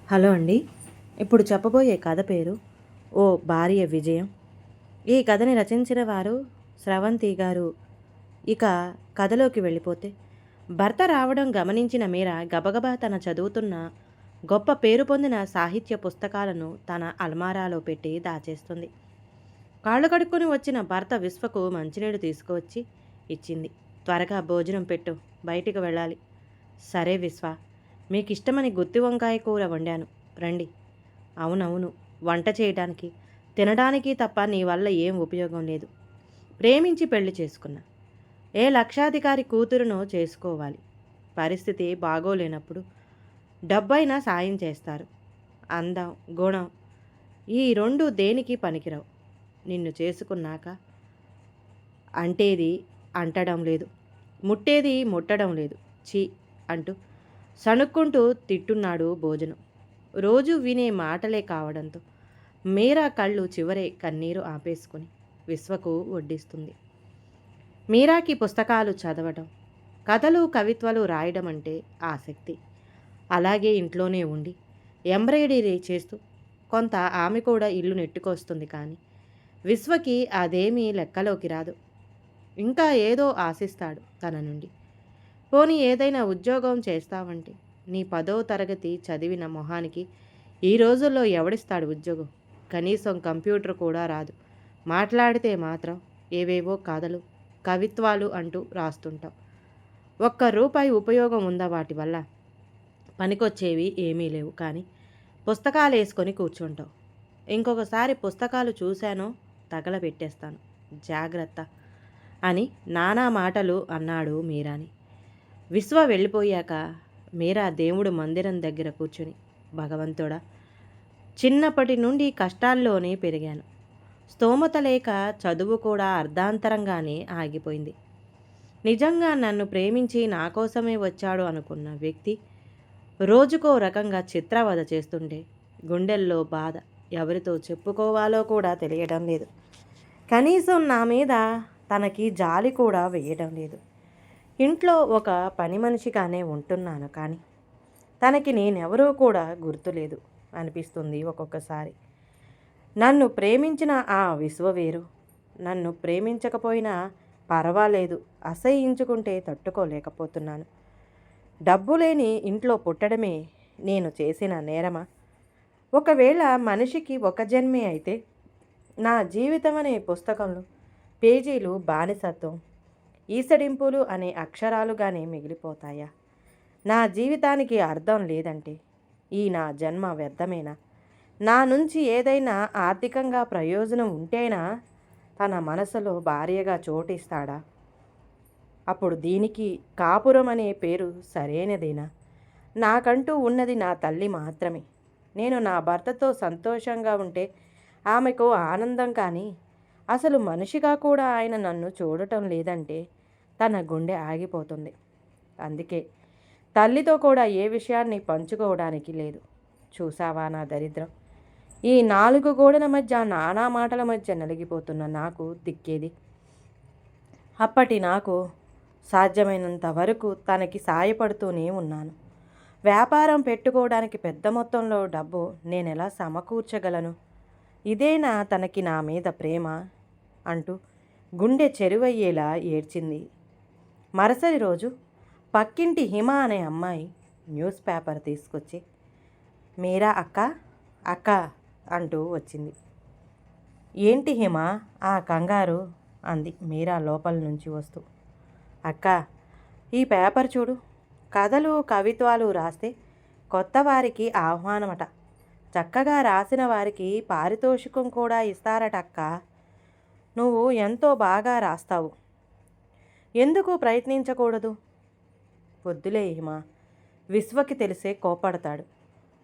Hello అండి. ఇప్పుడు చెప్పబోయే కథ పేరు 'ఓ భార్య విజయం'. ఈ కథని రచించిన వారు స్రవంతి గారు. ఇక కథలోకి వెళ్ళిపోతే, భర్త రావడం గమనించిన మీర గబగబా తన చదువుతున్న గొప్ప పేరు పొందిన సాహిత్య పుస్తకాలను తన అల్మారాలో పెట్టి దాచేస్తుంది. కాళ్ళు కడుక్కొని వచ్చిన భర్త విశ్వకు మంచినీళ్ళు తీసుకువచ్చి ఇచ్చింది. "త్వరగా భోజనం పెట్టు, బయటికి వెళ్ళాలి." "సరే విశ్వ, మీకిష్టమని గుత్తి వంకాయ కూర వండాను, రండి." "అవునవును, వంట చేయటానికి, తినడానికి తప్ప నీ వల్ల ఏం ఉపయోగం లేదు. ప్రేమించి పెళ్లి చేసుకున్నా. ఏ లక్షాధికారి కూతురునో చేసుకోవాలి. పరిస్థితి బాగోలేనప్పుడు డబ్బైనా సాయం చేస్తారు. అందం, గుణం ఈ రెండు దేనికి పనికిరావు. నిన్ను చేసుకున్నాక అంటేది అంటడం లేదు, ముట్టేది ముట్టడం లేదు. ఛీ" అంటూ సణుక్కుంటూ తిట్టున్నాడు భోజనం. రోజు వినే మాటలే కావడంతో మీరా కళ్ళు చివరే కన్నీరు ఆపేసుకుని విశ్వకు వడ్డిస్తుంది. మీరాకి పుస్తకాలు చదవడం, కథలు కవిత్వాలు రాయడం అంటే ఆసక్తి. అలాగే ఇంట్లోనే ఉండి ఎంబ్రాయిడరీ చేస్తూ కొంత ఆమె కూడా ఇల్లు నెట్టుకొస్తుంది. కానీ విశ్వకి అదేమీ లెక్కలోకి రాదు. ఇంకా ఏదో ఆశిస్తాడు తన నుండి. పోనీ ఏదైనా ఉద్యోగం చేస్తావంటే, నీ 10వ తరగతి చదివిన మొహానికి ఈ రోజుల్లో ఎవడిస్తాడు ఉద్యోగం? కనీసం కంప్యూటర్ కూడా రాదు. మాట్లాడితే మాత్రం ఏవేవో కథలు, కవిత్వాలు అంటూ రాస్తుంటావు. ఒక్క రూపాయి ఉపయోగం ఉందా వాటి వల్ల? పనికొచ్చేవి ఏమీ లేవు. కానీ పుస్తకాలు వేసుకొని కూర్చుంటావు. ఇంకొకసారి పుస్తకాలు చూశానో తగలబెట్టేస్తాను, జాగ్రత్త అని నానా మాటలు అన్నాడు మీరాని. విశ్వ వెళ్ళిపోయాక మీరా దేవుడు మందిరం దగ్గర కూర్చుని, "భగవంతుడా, చిన్నప్పటి నుండి కష్టాల్లోనే పెరిగాను. స్తోమత లేక చదువు కూడా అర్ధాంతరంగానే ఆగిపోయింది. నిజంగా నన్ను ప్రేమించి నా కోసమే వచ్చాడు అనుకున్న వ్యక్తి రోజుకో రకంగా చిత్రవద చేస్తుంటే గుండెల్లో బాధ ఎవరితో చెప్పుకోవాలో కూడా తెలియడం లేదు. కనీసం నా మీద తనకి జాలి కూడా వేయడం లేదు. ఇంట్లో ఒక పని మనిషిగానే ఉంటున్నాను, కానీ తనకి నేనెవరో కూడా గుర్తులేదు అనిపిస్తుంది ఒక్కొక్కసారి. నన్ను ప్రేమించిన ఆ విశ్వ వేరు, నన్ను ప్రేమించకపోయినా పర్వాలేదు, అసహ్యించుకుంటే తట్టుకోలేకపోతున్నాను. డబ్బు లేని ఇంట్లో పుట్టడమే నేను చేసిన నేరమా? ఒకవేళ మనిషికి ఒక జన్మే అయితే నా జీవితం అనే పుస్తకంలో పేజీలు బానిసత్వం, ఈసడింపులు అనే అక్షరాలుగానే మిగిలిపోతాయా? నా జీవితానికి అర్థం లేదంటే ఈ నా జన్మ వ్యర్థమేనా? నా నుంచి ఏదైనా ఆర్థికంగా ప్రయోజనం ఉంటేనా తన మనసులో భార్యగా చోటిస్తాడా? అప్పుడు దీనికి కాపురం అనే పేరు సరైనదేనా? నాకంటూ ఉన్నది నా తల్లి మాత్రమే. నేను నా భర్తతో సంతోషంగా ఉంటే ఆమెకు ఆనందం. కానీ అసలు మనిషిగా కూడా ఆయన నన్ను చూడటం లేదంటే తన గుండె ఆగిపోతుంది. అందుకే తల్లితో కూడా ఏ విషయాన్ని పంచుకోవడానికి లేదు. చూసావా నా దరిద్రం? ఈ 4 గోడల మధ్య నానా మాటల మధ్య నలిగిపోతున్న నాకు దిక్కేది? అప్పటి నాకు సాధ్యమైనంత వరకు తనకి సాయపడుతూనే ఉన్నాను. వ్యాపారం పెట్టుకోవడానికి పెద్ద మొత్తంలో డబ్బు నేనెలా సమకూర్చగలను? ఇదేనా తనకి నా మీద ప్రేమ అంటూ గుండె చెరువయ్యేలా ఏడ్చింది. మరుసటి రోజు పక్కింటి హిమ అనే అమ్మాయి న్యూస్ పేపర్ తీసుకొచ్చి, "మీరా అక్క, అక్క" అంటూ వచ్చింది. "ఏంటి హిమ ఆ కంగారు?" అంది మీరా లోపల నుంచి వస్తూ. "అక్క, ఈ పేపర్ చూడు. కథలు కవిత్వాలు రాస్తే కొత్త వారికి ఆహ్వానమట. చక్కగా రాసిన వారికి పారితోషికం కూడా ఇస్తారట అక్క. నువ్వు ఎంతో బాగా రాస్తావు. ఎందుకు ప్రయత్నించకూడదు?" "వద్దులే హిమ, విశ్వకి తెలిసే కోపడతాడు.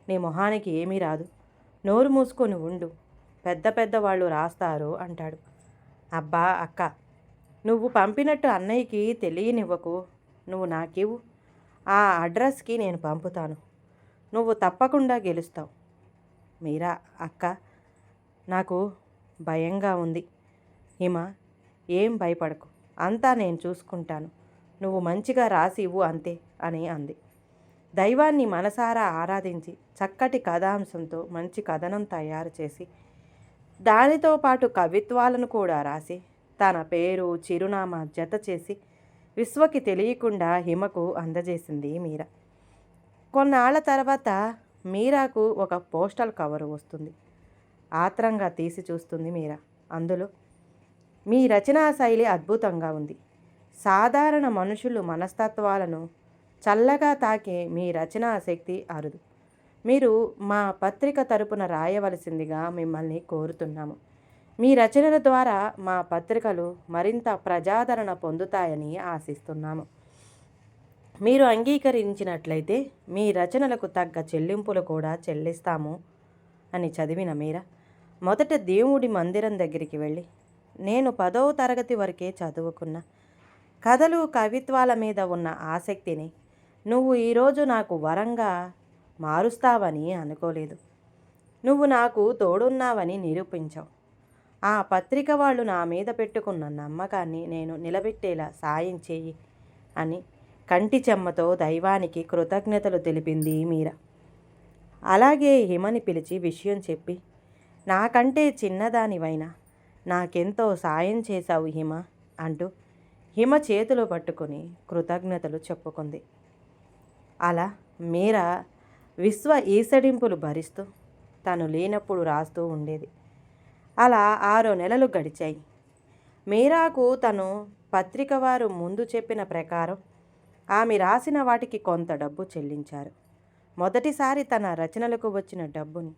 నీ మొహానికి ఏమీ రాదు. నోరు మూసుకొని ఉండు. పెద్ద పెద్ద వాళ్ళు రాస్తారు" అంటాడు. "అబ్బా అక్క, నువ్వు పంపినట్టు అన్నయ్యకి తెలియనివ్వకు. నువ్వు నాకివ్వు. ఆ అడ్రస్కి నేను పంపుతాను. నువ్వు తప్పకుండా గెలుస్తావు." "మీరా అక్క, నాకు భయంగా ఉంది." "హిమ, ఏం భయపడకు. అంతా నేను చూసుకుంటాను. నువ్వు మంచిగా రాసి ఇవ్వు అంతే" అని అంది. దైవాన్ని మనసారా ఆరాధించి చక్కటి కథాంశంతో మంచి కథనం తయారు చేసి దానితో పాటు కవిత్వాలను కూడా రాసి తన పేరు చిరునామా జత చేసి విశ్వకి తెలియకుండా హిమకు అందజేసింది మీరా. కొన్నాళ్ల తర్వాత మీరాకు ఒక పోస్టల్ కవరు వస్తుంది. ఆత్రంగా తీసి చూస్తుంది మీరా. అందులో, మీ రచనా శైలి అద్భుతంగా ఉంది. సాధారణ మనుషులు మనస్తత్వాలను చల్లగా తాకే మీ రచనా శక్తి అరుదు. మీరు మా పత్రిక తరపున రాయవలసిందిగా మిమ్మల్ని కోరుతున్నాము. మీ రచనల ద్వారా మా పత్రికలు మరింత ప్రజాదరణ పొందుతాయని ఆశిస్తున్నాము. మీరు అంగీకరించినట్లయితే మీ రచనలకు తగ్గ చెల్లింపులు కూడా చెల్లిస్తాము అని చదివిన మీరా మొదట దేవుడి మందిరం దగ్గరికి వెళ్ళి, నేను 10వ తరగతి వరకే చదువుకున్న కథలు కవిత్వాల మీద ఉన్న ఆసక్తిని నువ్వు ఈరోజు నాకు వరంగా మారుస్తావని అనుకోలేదు. నువ్వు నాకు తోడున్నావని నిరూపించావు. ఆ పత్రిక వాళ్ళు నా మీద పెట్టుకున్న నమ్మకాన్ని నేను నిలబెట్టేలా సాయం చేయి అని కంటి చెమ్మతో దైవానికి కృతజ్ఞతలు తెలిపింది మీరా. అలాగే హిమని పిలిచి విషయం చెప్పి, నాకంటే చిన్నదానివైనా నాకెంతో సాయం చేశావు హిమ అంటూ హిమ చేతులు పట్టుకొని కృతజ్ఞతలు చెప్పుకుంది. అలా మీరా విశ్వ ఈసడింపులు భరిస్తూ తను లేనప్పుడు రాస్తూ ఉండేది. అలా 6 నెలలు గడిచాయి. మీరాకు తను పత్రిక వారు ముందు చెప్పిన ప్రకారం ఆమె రాసిన వాటికి కొంత డబ్బు చెల్లించారు. మొదటిసారి తన రచనలకు వచ్చిన డబ్బుని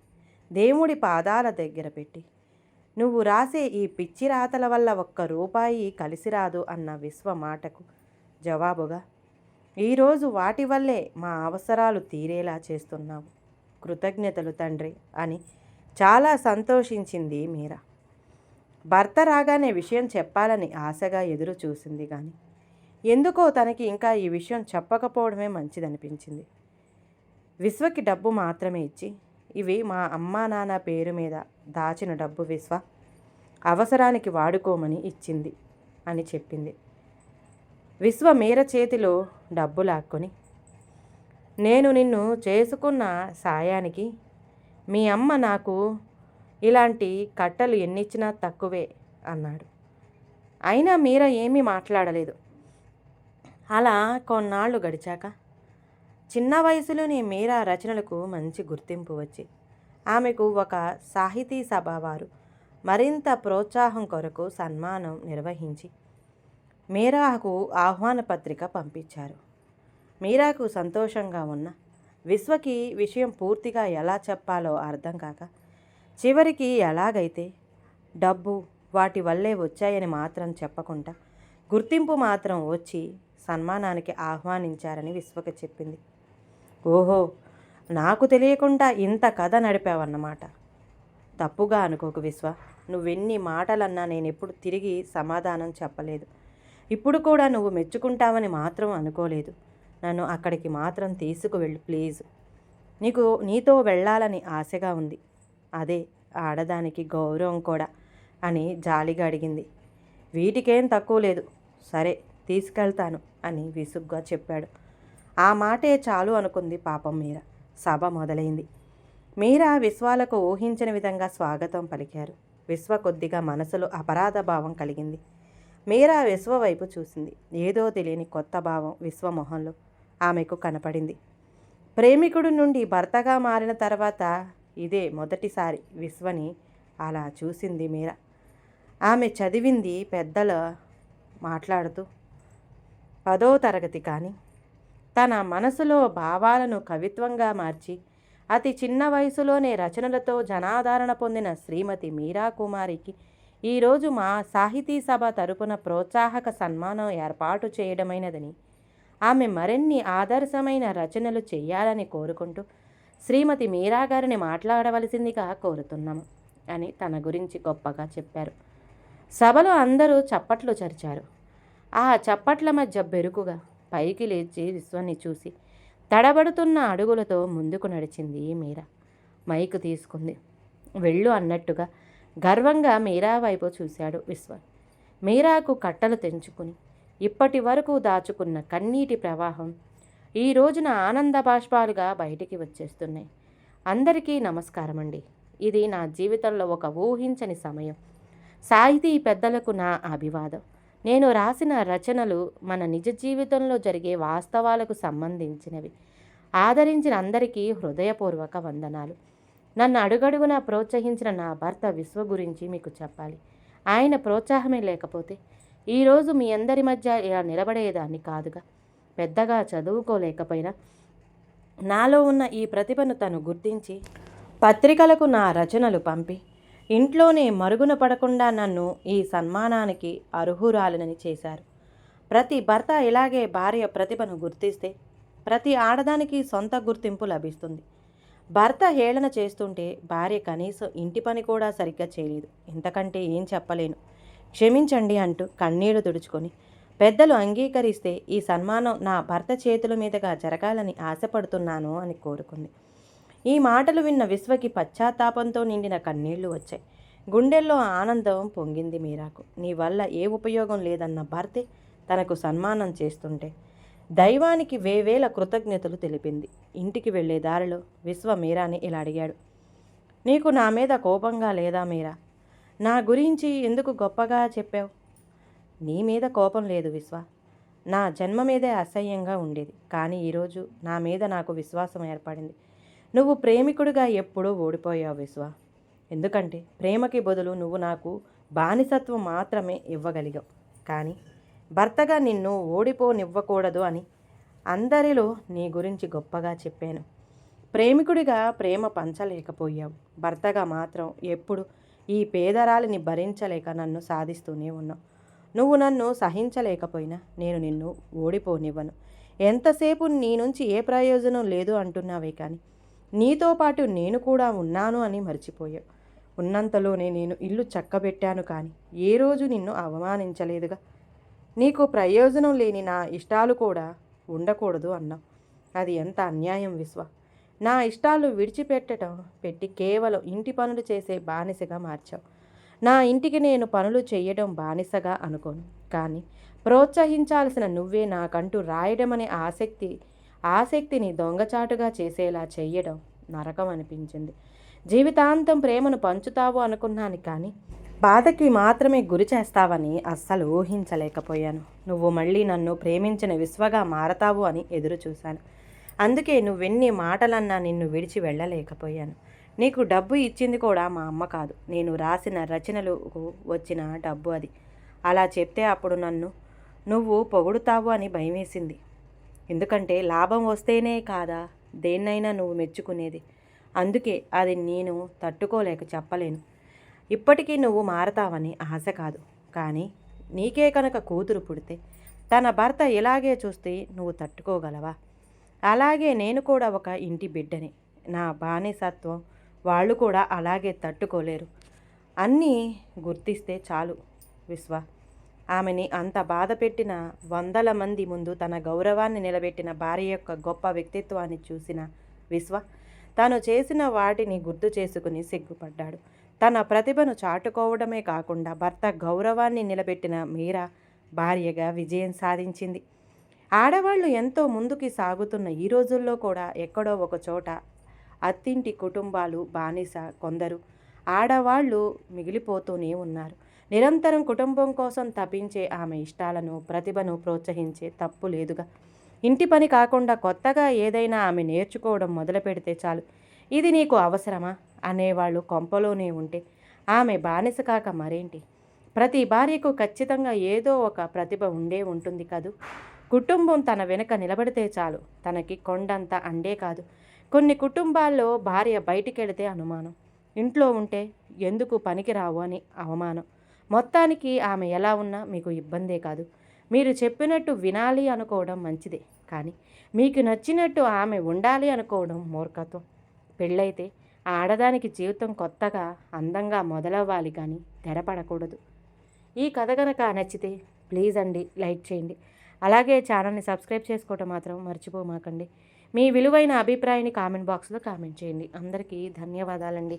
దేవుడి పాదాల దగ్గర పెట్టి, నువ్వు రాసే ఈ పిచ్చి రాతల వల్ల ₹1 కలిసి రాదు అన్న విశ్వ మాటకు జవాబుగా, ఈరోజు వాటి వల్లే మా అవసరాలు తీరేలా చేస్తున్నావు. కృతజ్ఞతలు తండ్రి అని చాలా సంతోషించింది మీరా. భర్త రాగానే విషయం చెప్పాలని ఆశగా ఎదురు చూసింది కానీ ఎందుకో తనకి ఇంకా ఈ విషయం చెప్పకపోవడమే మంచిదనిపించింది. విశ్వకి డబ్బు మాత్రమే ఇచ్చి, ఇవి మా అమ్మా నాన్న పేరు మీద దాచిన డబ్బు విశ్వ, అవసరానికి వాడుకోమని ఇచ్చింది అని చెప్పింది. విశ్వ మీర చేతిలో డబ్బు లాక్కొని, నేను నిన్ను చేసుకున్న సాయానికి మీ అమ్మ నాకు ఇలాంటి కట్టలు ఎన్నిచ్చినా తక్కువే అన్నాడు. అయినా మీర ఏమీ మాట్లాడలేదు. అలా కొన్నాళ్ళు గడిచాక చిన్న వయసులోనే మీరా రచనలకు మంచి గుర్తింపు వచ్చి ఆమెకు ఒక సాహితీ సభ వారు మరింత ప్రోత్సాహం కొరకు సన్మానం నిర్వహించి మీరాకు ఆహ్వాన పత్రిక పంపించారు. మీరాకు సంతోషంగా ఉన్న విశ్వకి విషయం పూర్తిగా ఎలా చెప్పాలో అర్థం కాక చివరికి ఎలాగైతే డబ్బు వాటి వల్లే వచ్చాయని మాత్రం చెప్పకుండా గుర్తింపు మాత్రం వచ్చి సన్మానానికి ఆహ్వానించారని విశ్వకి చెప్పింది. ఓహో, నాకు తెలియకుండా ఇంత కథ నడిపావన్నమాట. తప్పుగా అనుకోకు విశ్వ, నువ్వెన్ని మాటలన్నా నేను ఎప్పుడు తిరిగి సమాధానం చెప్పలేదు. ఇప్పుడు కూడా నువ్వు మెచ్చుకుంటావని మాత్రం అనుకోలేదు. నన్ను అక్కడికి మాత్రం తీసుకువెళ్ళు ప్లీజ్. నీతో వెళ్ళాలని ఆశగా ఉంది. అదే ఆడదానికి గౌరవం కూడా అని జాలిగా అడిగింది. వీటికేం తక్కువ లేదు, సరే తీసుకెళ్తాను అని విసుగ్గా చెప్పాడు. ఆ మాటే చాలు అనుకుంది పాపం మీరా. సభ మొదలైంది. మీరా విశ్వాలకు ఊహించిన విధంగా స్వాగతం పలికారు. విశ్వ కొద్దిగా మనసులో అపరాధ భావం కలిగింది. మీరా విశ్వ వైపు చూసింది. ఏదో తెలియని కొత్త భావం విశ్వ మొహంలో ఆమెకు కనపడింది. ప్రేమికుడి నుండి భర్తగా మారిన తర్వాత ఇదే మొదటిసారి విశ్వని అలా చూసింది మీరా. ఆమె చదివింది పెద్దల మాట్లాడుతూ 10వ తరగతి కానీ తన మనసులో భావాలను కవిత్వంగా మార్చి అతి చిన్న వయసులోనే రచనలతో జనాదరణ పొందిన శ్రీమతి మీరా కుమారికి ఈరోజు మా సాహితీ సభ తరపున ప్రోత్సాహక సన్మానం ఏర్పాటు చేయడమైనదని, ఆమె మరిన్ని ఆదర్శమైన రచనలు చేయాలని కోరుకుంటూ శ్రీమతి మీరా గారిని మాట్లాడవలసిందిగా కోరుతున్నాము అని తన గురించి గొప్పగా చెప్పారు. సభలో అందరూ చప్పట్లు చరిచారు. ఆ చప్పట్ల మధ్య బెరుకుగా పైకి లేచి విశ్వాన్ని చూసి తడబడుతున్న అడుగులతో ముందుకు నడిచింది మీరా. మైకు తీసుకుంది. వెళ్ళు అన్నట్టుగా గర్వంగా మీరా వైపు చూశాడు విశ్వ. మీరాకు కట్టలు తెంచుకుని ఇప్పటి వరకు దాచుకున్న కన్నీటి ప్రవాహం ఈ రోజున ఆనంద బాష్పాలుగా బయటికి వచ్చేస్తున్నాయి. అందరికీ నమస్కారం అండి. ఇది నా జీవితంలో ఒక ఊహించని సమయం. సాహితీ పెద్దలకు నా అభివాదం. నేను రాసిన రచనలు మన నిజ జీవితంలో జరిగే వాస్తవాలకు సంబంధించినవి. ఆదరించిన అందరికీ హృదయపూర్వక వందనాలు. నన్ను అడుగడుగునా ప్రోత్సహించిన నా భర్త విశ్వ గురించి మీకు చెప్పాలి. ఆయన ప్రోత్సాహమే లేకపోతే ఈరోజు మీ అందరి మధ్య ఇలా నిలబడేదాన్ని కాదుగా. పెద్దగా చదువుకోలేకపోయినా నాలో ఉన్న ఈ ప్రతిభను తను గుర్తించి పత్రికలకు నా రచనలు పంపి ఇంట్లోనే మరుగున పడకుండా నన్ను ఈ సన్మానానికి అర్హురాలినని చేశారు. ప్రతి భర్త ఇలాగే భార్య ప్రతిభను గుర్తిస్తే ప్రతి ఆడదానికి సొంత గుర్తింపు లభిస్తుంది. భర్త హేళన చేస్తుంటే భార్య కనీసం ఇంటి పని కూడా సరిగ్గా చేయలేదు. ఇంతకంటే ఏం చెప్పలేను, క్షమించండి అంటూ కన్నీళ్లు తుడుచుకొని పెద్దలు అంగీకరిస్తే ఈ సన్మానం నా భర్త చేతుల మీదుగా జరగాలని ఆశపడుతున్నాను అని కోరుకుంది. ఈ మాటలు విన్న విశ్వకి పశ్చాత్తాపంతో నిండిన కన్నీళ్లు వచ్చాయి. గుండెల్లో ఆనందం పొంగింది మీరాకు. నీ వల్ల ఏ ఉపయోగం లేదన్న భర్తే తనకు సన్మానం చేస్తుంటే దైవానికి వేవేల కృతజ్ఞతలు తెలిపింది. ఇంటికి వెళ్లే దారిలో విశ్వ మీరాని ఇలా అడిగాడు. నీకు నా మీద కోపంగా లేదా మీరా? నా గురించి ఎందుకు గొప్పగా చెప్పావు? నీ మీద కోపం లేదు విశ్వ. నా జన్మ మీదే అసహ్యంగా ఉండేది. కానీ ఈరోజు నా మీద నాకు విశ్వాసం ఏర్పడింది. నువ్వు ప్రేమికుడిగా ఎప్పుడూ ఓడిపోయావు విశ్వ. ఎందుకంటే ప్రేమకి బదులు నువ్వు నాకు బానిసత్వం మాత్రమే ఇవ్వగలిగావు. కానీ భర్తగా నిన్ను ఓడిపోనివ్వకూడదు అని అందరిలో నీ గురించి గొప్పగా చెప్పాను. ప్రేమికుడిగా ప్రేమ పంచలేకపోయావు. భర్తగా మాత్రం ఎప్పుడు ఈ పేదరాలిని భరించలేక నన్ను సాధిస్తూనే ఉన్నావు. నువ్వు నన్ను సహించలేకపోయినా నేను నిన్ను ఓడిపోనివ్వను. ఎంతసేపు నీ నుంచి ఏ ప్రయోజనం లేదు అంటున్నావే కానీ నీతో పాటు నేను కూడా ఉన్నాను అని మర్చిపోయావు. ఉన్నంతలోనే నేను ఇల్లు చక్కబెట్టాను కానీ ఏ రోజు నిన్ను అవమానించలేదుగా. నీకు ప్రయోజనం లేని నా ఇష్టాలు కూడా ఉండకూడదు అన్నావు. అది ఎంత అన్యాయం విశ్వ. నా ఇష్టాలు విడిచిపెట్టడం పెట్టి కేవలం ఇంటి పనులు చేసే బానిసగా మార్చావు. నా ఇంటికి నేను పనులు చేయడం బానిసగా అనుకోను. కానీ ప్రోత్సహించాల్సిన నువ్వే నాకంటూ రాయడం అనే ఆసక్తిని దొంగచాటుగా చేసేలా చెయ్యడం నరకం అనిపించింది. జీవితాంతం ప్రేమను పంచుతావు అనుకున్నాను కానీ బాధకి మాత్రమే గురి చేస్తావని అస్సలు ఊహించలేకపోయాను. నువ్వు మళ్ళీ నన్ను ప్రేమించిన విశ్వగా మారతావు అని ఎదురు చూశాను. అందుకే నువ్వెన్ని మాటలన్నా నిన్ను విడిచి వెళ్ళలేకపోయాను. నీకు డబ్బు ఇచ్చింది కూడా మా అమ్మ కాదు, నేను రాసిన రచనలకు వచ్చిన డబ్బు అది. అలా చెప్తే అప్పుడు నువ్వు పొగుడుతావు అని భయమేసింది. ఎందుకంటే లాభం వస్తేనే కాదా దేన్నైనా నువ్వు మెచ్చుకునేది. అందుకే అది నేను తట్టుకోలేక చెప్పలేను. ఇప్పటికీ నువ్వు మారతావని ఆశ కాదు. కానీ నీకే కనుక కూతురు పుడితే తన భర్త ఇలాగే చూస్తే నువ్వు తట్టుకోగలవా? అలాగే నేను కూడా ఒక ఇంటి బిడ్డని. నా బానిసత్వం వాళ్ళు కూడా అలాగే తట్టుకోలేరు. అన్నీ గుర్తిస్తే చాలు విశ్వ. ఆమెని అంత బాధ పెట్టిన వందల మంది ముందు తన గౌరవాన్ని నిలబెట్టిన భార్య యొక్క గొప్ప వ్యక్తిత్వాన్ని చూసిన విశ్వ తాను చేసిన వాటిని గుర్తు చేసుకుని సిగ్గుపడ్డాడు. తన ప్రతిభను చాటుకోవడమే కాకుండా భర్త గౌరవాన్ని నిలబెట్టిన మీరా భార్యగా విజయం సాధించింది. ఆడవాళ్ళు ఎంతో ముందుకి సాగుతున్న ఈ రోజుల్లో కూడా ఎక్కడో ఒక చోట అత్తింటి కుటుంబాలు బానిస కొందరు ఆడవాళ్ళు మిగిలిపోతూనే ఉన్నారు. నిరంతరం కుటుంబం కోసం తపించే ఆమె ఇష్టాలను ప్రతిభను ప్రోత్సహించే తప్పు లేదుగా. ఇంటి పని కాకుండా కొత్తగా ఏదైనా ఆమె నేర్చుకోవడం మొదలు పెడితే చాలు. ఇది నీకు అవసరమా అనేవాళ్ళు కొంపలోనే ఉంటే ఆమె బానిస కాక మరేంటి? ప్రతి భార్యకు ఖచ్చితంగా ఏదో ఒక ప్రతిభ ఉండే ఉంటుంది కదూ. కుటుంబం తన వెనుక నిలబడితే చాలు. తనకి కొండంత అండే కాదు. కొన్ని కుటుంబాల్లో భార్య బయటికెళితే అనుమానం, ఇంట్లో ఉంటే ఎందుకు పనికిరావు అని అవమానం. మొత్తానికి ఆమె ఎలా ఉన్నా మీకు ఇబ్బందే కాదు. మీరు చెప్పినట్టు వినాలి అనుకోవడం మంచిదే, కానీ మీకు నచ్చినట్టు ఆమె ఉండాలి అనుకోవడం మూర్ఖత్వం. పెళ్ళైతే ఆడదానికి జీవితం కొత్తగా అందంగా మొదలవ్వాలి కానీ తెరపడకూడదు. ఈ కథ కనుక నచ్చితే ప్లీజ్ అండి లైక్ చేయండి. అలాగే ఛానల్ని సబ్స్క్రైబ్ చేసుకోవటం మాత్రం మర్చిపోమాకండి. మీ విలువైన అభిప్రాయాన్ని కామెంట్ బాక్స్లో కామెంట్ చేయండి. అందరికీ ధన్యవాదాలండి.